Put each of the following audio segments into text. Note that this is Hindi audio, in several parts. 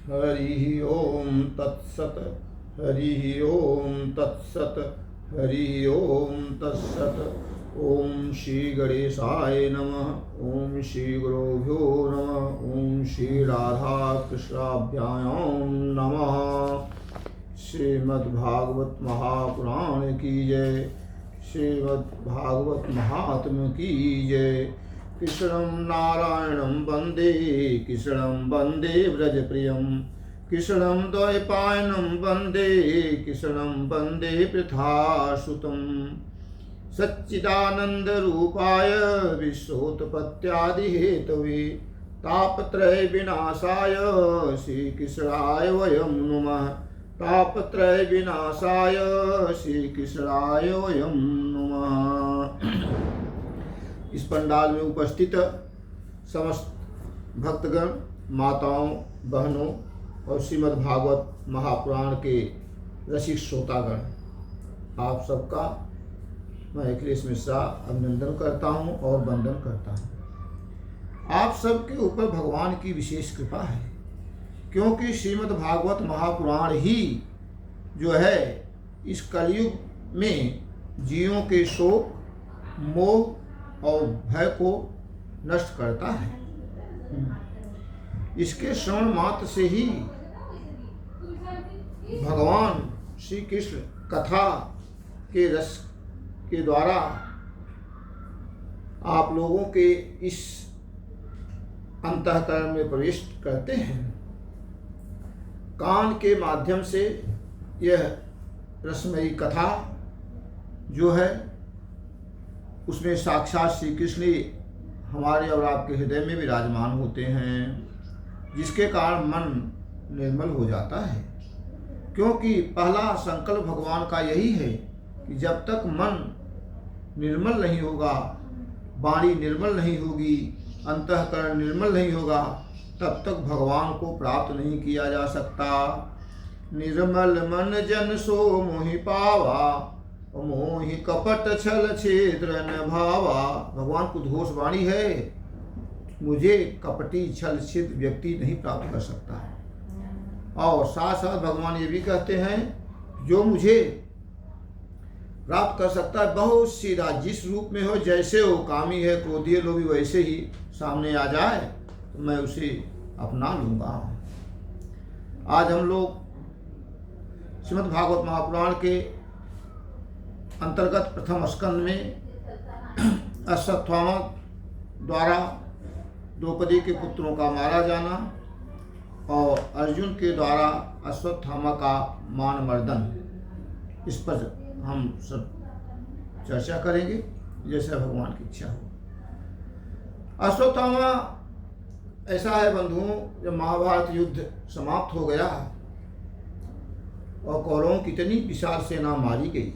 हरि ओम तत्सत। हरि ओम तत्सत। हरि ओम तत्सत। ओम श्री गणेशाय नमः। ओम श्री गुरुभ्यो नमः। ओम श्री राधा कृष्णाभ्याम नमः। श्रीमद्भागवत महापुराण की जय। श्रीमद्भागवत महात्म की जय। कृष्णं नारायणं वन्दे कृष्णं वन्दे व्रजप्रियं कृष्णं द्वैपायनं वन्दे कृष्णं वन्दे पृथासुतं सच्चिदानन्दरूपाय विश्वोत्पत्त्यादिहेतवे तापत्रय विनाशाय श्रीकृष्णाय वयं नुमः। तापत्रय विनाशाय श्रीकृष्णाय वयं नुमः। इस पंडाल में उपस्थित समस्त भक्तगण, माताओं, बहनों और श्रीमद् भागवत महापुराण के रसिक श्रोतागण, आप सबका मैं अखिलेश मिश्रा अभिनंदन करता हूं और वंदन करता हूं। आप सबके ऊपर भगवान की विशेष कृपा है, क्योंकि श्रीमद् भागवत महापुराण ही जो है इस कलयुग में जीवों के शोक, मोह और भय को नष्ट करता है। इसके श्रवण मात्र से ही भगवान श्री कृष्ण कथा के रस के द्वारा आप लोगों के इस अंतःकरण में प्रवेश करते हैं। कान के माध्यम से यह रसमयी कथा जो है उसमें साक्षात श्री कृष्ण हमारे और आपके हृदय में विराजमान होते हैं, जिसके कारण मन निर्मल हो जाता है। क्योंकि पहला संकल्प भगवान का यही है कि जब तक मन निर्मल नहीं होगा, वाणी निर्मल नहीं होगी, अंतःकरण निर्मल नहीं होगा, तब तक भगवान को प्राप्त नहीं किया जा सकता। निर्मल मन जन सो मोहि पावा, मोहि कपट छल छेद्र न भावा। भगवान को घोष वाणी है, मुझे कपटी छल छिद्र व्यक्ति नहीं प्राप्त कर सकता है। और साथ साथ भगवान ये भी कहते हैं, जो मुझे प्राप्त कर सकता है बहुत सीधा, जिस रूप में हो, जैसे हो, कामी है, क्रोधी है, लोभी, वैसे ही सामने आ जाए तो मैं उसे अपना लूंगा। आज हम लोग श्रीमद् भागवत महापुराण के अंतर्गत प्रथम स्कंद में अश्वत्थामा द्वारा द्रौपदी के पुत्रों का मारा जाना और अर्जुन के द्वारा अश्वत्थामा का मान मर्दन, इस पर हम सब चर्चा करेंगे जैसे भगवान की इच्छा हो। अश्वत्थामा ऐसा है बंधुओं, जब महाभारत युद्ध समाप्त हो गया और कौरवों की इतनी विशाल सेना मारी गई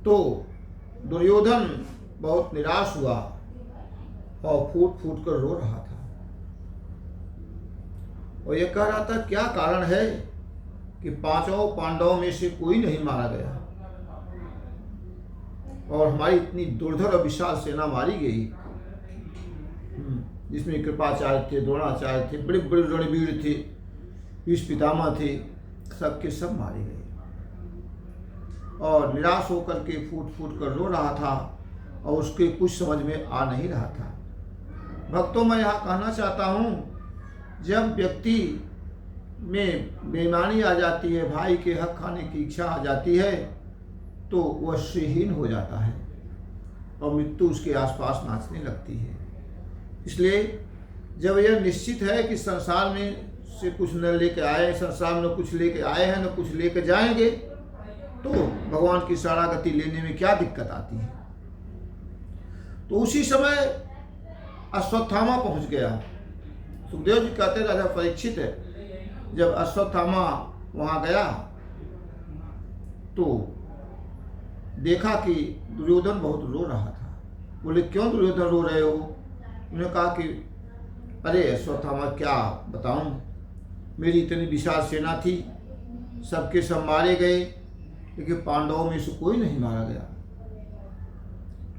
तो दुर्योधन बहुत निराश हुआ और फूट फूट कर रो रहा था और ये कह रहा था, क्या कारण है कि पांचों पांडवों में से कोई नहीं मारा गया और हमारी इतनी दुर्धर और विशाल सेना मारी गई, जिसमें कृपाचार्य थे, द्रोणाचार्य थे, बड़े बड़े रणवीर थे, भीष्म पितामह थे, सबके सब मारे गए। और निराश होकर के फूट फूट कर रो रहा था और उसके कुछ समझ में आ नहीं रहा था। भक्तों, मैं यहाँ कहना चाहता हूँ, जब व्यक्ति में बेईमानी आ जाती है, भाई के हक खाने की इच्छा आ जाती है, तो वह श्रीहीन हो जाता है और मृत्यु उसके आसपास नाचने लगती है। इसलिए जब यह निश्चित है कि संसार में से कुछ न लेके आए, संसार में न कुछ लेके आए हैं, न कुछ लेके जाएंगे, तो भगवान की शरणागति लेने में क्या दिक्कत आती है। तो उसी समय अश्वत्थामा पहुंच गया। सुखदेव जी कहते, राजा परीक्षित है, जब अश्वत्थामा वहां गया तो देखा कि दुर्योधन बहुत रो रहा था। बोले, क्यों दुर्योधन रो रहे हो? उन्होंने कहा कि अरे अश्वत्थामा, क्या बताऊं, मेरी इतनी विशाल सेना थी, सबके सब मारे गए, लेकिन पांडवों में से कोई नहीं मारा गया।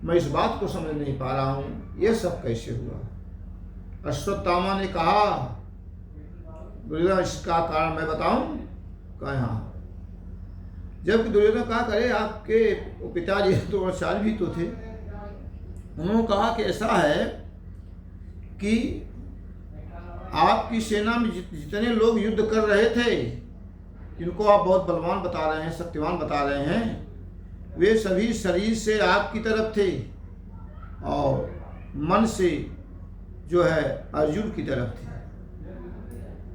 मैं इस बात को समझ नहीं पा रहा हूँ, ये सब कैसे हुआ। अश्वत्थामा ने कहा, दुर्योधन इसका कारण मैं बताऊं? कहा हाँ। जब दुर्योधन कहा करे आपके पिताजी तो बलशाली भी तो थे। उन्होंने कहा कि ऐसा है कि आपकी सेना में जितने लोग युद्ध कर रहे थे, जिनको आप बहुत बलवान बता रहे हैं, शक्तिवान बता रहे हैं, वे सभी शरीर से आपकी तरफ थे और मन से जो है अर्जुन की तरफ थे।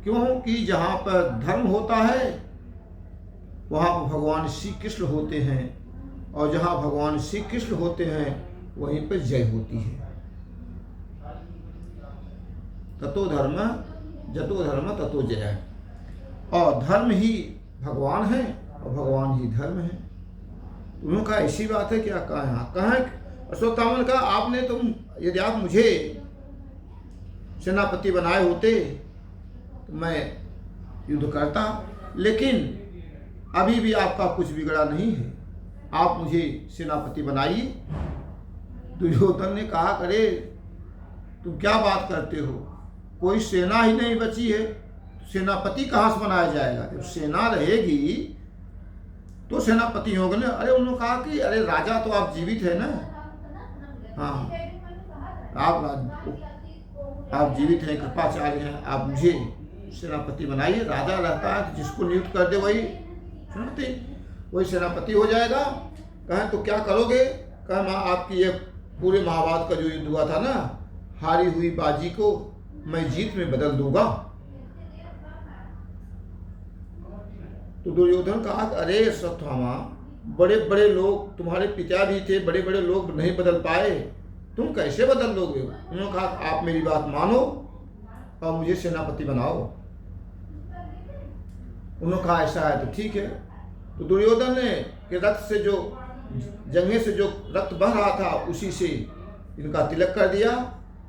क्योंकि जहाँ पर धर्म होता है वहाँ पर भगवान श्री कृष्ण होते हैं, और जहाँ भगवान श्री कृष्ण होते हैं वहीं पर जय होती है। ततो धर्म जतो धर्म ततो जय। और धर्म ही भगवान है और भगवान ही धर्म है। उन्होंने कहा ऐसी बात है क्या? कहा हाँ। कहा अश्वत्थामा ने कहा आपने तुम यदि आप मुझे सेनापति बनाए होते तो मैं युद्ध करता, लेकिन अभी भी आपका कुछ बिगड़ा नहीं है, आप मुझे सेनापति बनाइए। दुर्योधन ने कहा करे तुम क्या बात करते हो, कोई सेना ही नहीं बची है, सेनापति कहाँ से बनाया जाएगा? जब सेना रहेगी तो सेनापति होंगे ना। अरे उन्होंने कहा कि अरे राजा तो आप जीवित है ना, हाँ आप जीवित हैं, कृपाचार्य हैं, आप मुझे सेनापति बनाइए। राजा रहता है जिसको नियुक्त कर दे वही सेनापति हो जाएगा। कहें तो क्या करोगे? कहें माँ आपकी ये पूरे महाभारत का जो युद्ध हुआ था ना, हारी हुई बाजी को मैं जीत में बदल दूंगा। तो दुर्योधन कहा अरे अश्वत्थामा, बड़े बड़े लोग तुम्हारे पिता भी थे, बड़े बड़े लोग नहीं बदल पाए, तुम कैसे बदल लोगे? उन्होंने कहा आप मेरी बात मानो और मुझे सेनापति बनाओ। उन्होंने कहा ऐसा है तो ठीक है। तो दुर्योधन ने के रथ से जो जंघे से जो रक्त बह रहा था उसी से इनका तिलक कर दिया,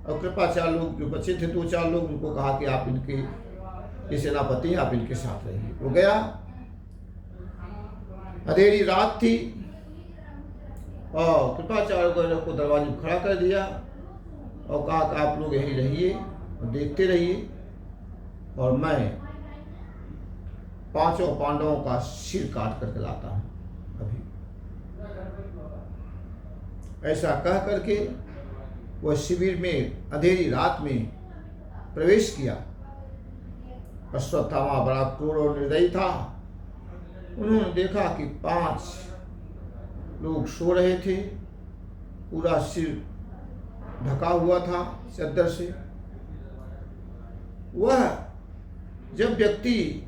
और कृपाचार्य लोग जो बचे थे 2-4 लोग, उनको कहा कि आप इनके ये सेनापति, आप इनके साथ रहिए। वो गया। अंधेरी रात थी और कृपाचार्य को दरवाजे पर खड़ा कर दिया और कहा कि आप लोग यहीं रहिए और देखते रहिए, और मैं 5 पांडवों का सिर काट करके लाता हूँ अभी। ऐसा कह करके वह शिविर में अंधेरी रात में प्रवेश किया। अश्वत्थामा बड़ा क्रूर और निर्दयी था। उन्होंने देखा कि 5 लोग सो रहे थे, पूरा सिर ढका हुआ था चादर से। वह जब व्यक्ति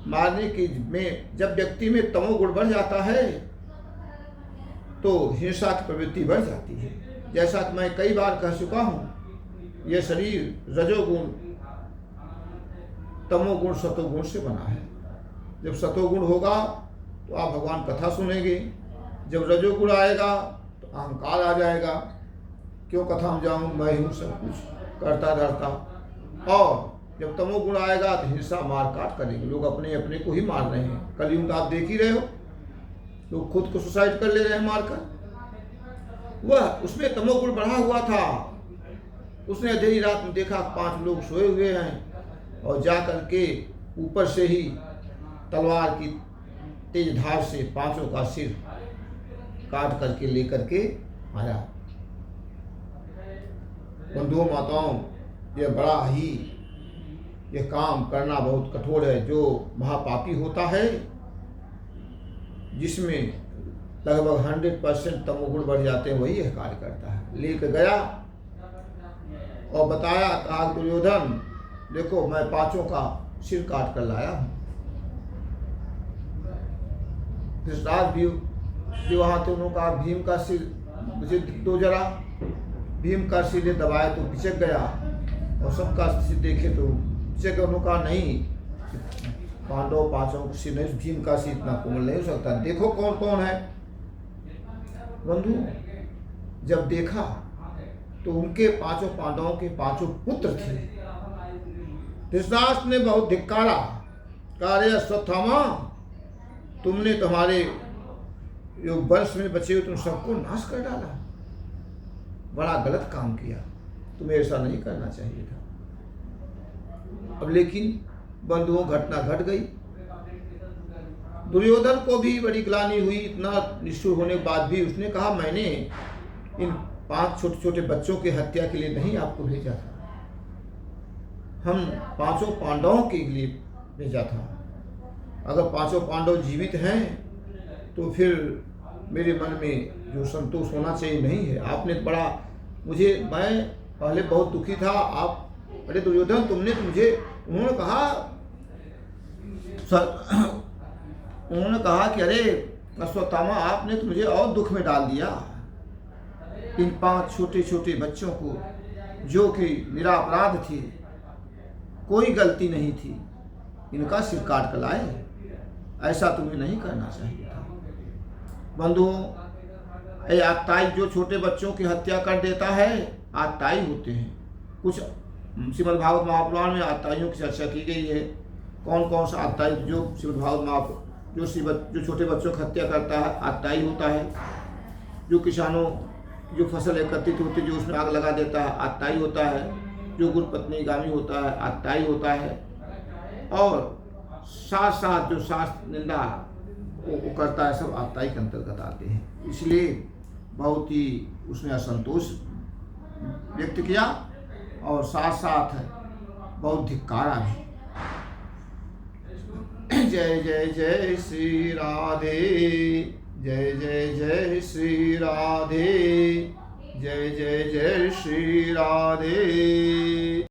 मारने की में जब व्यक्ति में तमोगुण बढ़ जाता है तो हिंसा की प्रवृत्ति बढ़ जाती है। जैसा कि मैं कई बार कह चुका हूँ, यह शरीर रजोगुण, तमोगुण, सतोगुण से बना है। जब सतोगुण होगा तो आप भगवान कथा सुनेंगे, जब रजोगुण आएगा तो अहंकार आ जाएगा, क्यों कथा में जाऊँ, मैं हूँ सब कुछ करता धरता। और जब तमोगुण आएगा तो हिंसा मार काट करेंगे, लोग अपने अपने को ही मार रहे हैं। कलयुग तो आप देख ही रहे हो, लोग खुद को सुसाइड कर ले रहे हैं मारकर। वह उसमें तमोगुण बढ़ा हुआ था। उसने अंधेरी रात में देखा 5 लोग सोए हुए हैं, और जा करके ऊपर से ही तलवार की तेज धार से 5 का सिर काट करके लेकर के आया। बंधुओं माताओं, यह काम करना बहुत कठोर है। जो महापापी होता है, जिसमें लगभग 100% तमोगुण बढ़ जाते हैं, वही यह कार्य करता है। लेकर गया और बताया, कहा दुर्योधन देखो मैं 5 का सिर काट कर लाया हूँ। धृतराष्ट्र भी वहाँ थे। उन्होंने कहा भीम का सिर मुझे दो जरा। भीम का सिर ने दबाया तो पिचक गया, और सबका सिर देखे तो पिचक। उन्होंने कहा नहीं, पांडव 5 का सिर नहीं, भीम का सिर इतना कोमल नहीं हो सकता। देखो कौन कौन है। बंधु जब देखा तो उनके 5 पांडवों के 5 पुत्र थे। धृतराष्ट्र ने बहुत धिक्कारा, कहा अरे अश्वत्थामा, तुमने तुम्हारे जो वंश में बचे हुए तुम सबको नाश कर डाला, बड़ा गलत काम किया। तुम्हें ऐसा नहीं करना चाहिए था। अब लेकिन बंधुओं, घटना घट गई। दुर्योधन को भी बड़ी ग्लानि हुई। इतना निष्ठुर होने के बाद भी उसने कहा, मैंने इन 5 छोटे छोटे बच्चों की हत्या के लिए नहीं आपको भेजा था, हम 5 पांडवों के लिए भेजा था। अगर 5 पांडव जीवित हैं तो फिर मेरे मन में जो संतोष होना चाहिए नहीं है। आपने बड़ा मैं पहले बहुत दुखी था। आप, अरे दुर्योधन, तुमने मुझे, उन्होंने कहा कि अरे अश्वत्थामा, आपने तो मुझे और दुख में डाल दिया। इन 5 छोटे छोटे बच्चों को, जो कि निरपराध थे, कोई गलती नहीं थी, इनका सिर काट कर लाए। ऐसा तुम्हें नहीं करना चाहिए था। बंधुओं, ये आत्ताई जो छोटे बच्चों की हत्या कर देता है, आत्ताई होते हैं। कुछ श्रीमद् भागवत महापुराण में आत्ताइयों की चर्चा की गई है। कौन कौन सा आत्ताई जो श्रीमद् भागवत महापुराण जो छोटे बच्चों की हत्या करता है, आत्ताई होता है। जो किसानों जो फसल एकत्रित होती है, जो उसमें आग लगा देता है, आत्ताई होता है। जो गुरपत्नी गामी होता है, आत्ताई होता है। और साथ साथ जो शास्त्र निंदा वो करता है, सब आत्ताई के अंतर्गत आते हैं। इसलिए बहुत ही उसने असंतोष व्यक्त किया और साथ साथ बहुत धिक्कारा भी। जय जय जय श्री राधे, जय जय जय श्री राधे, जय जय जय श्री राधे।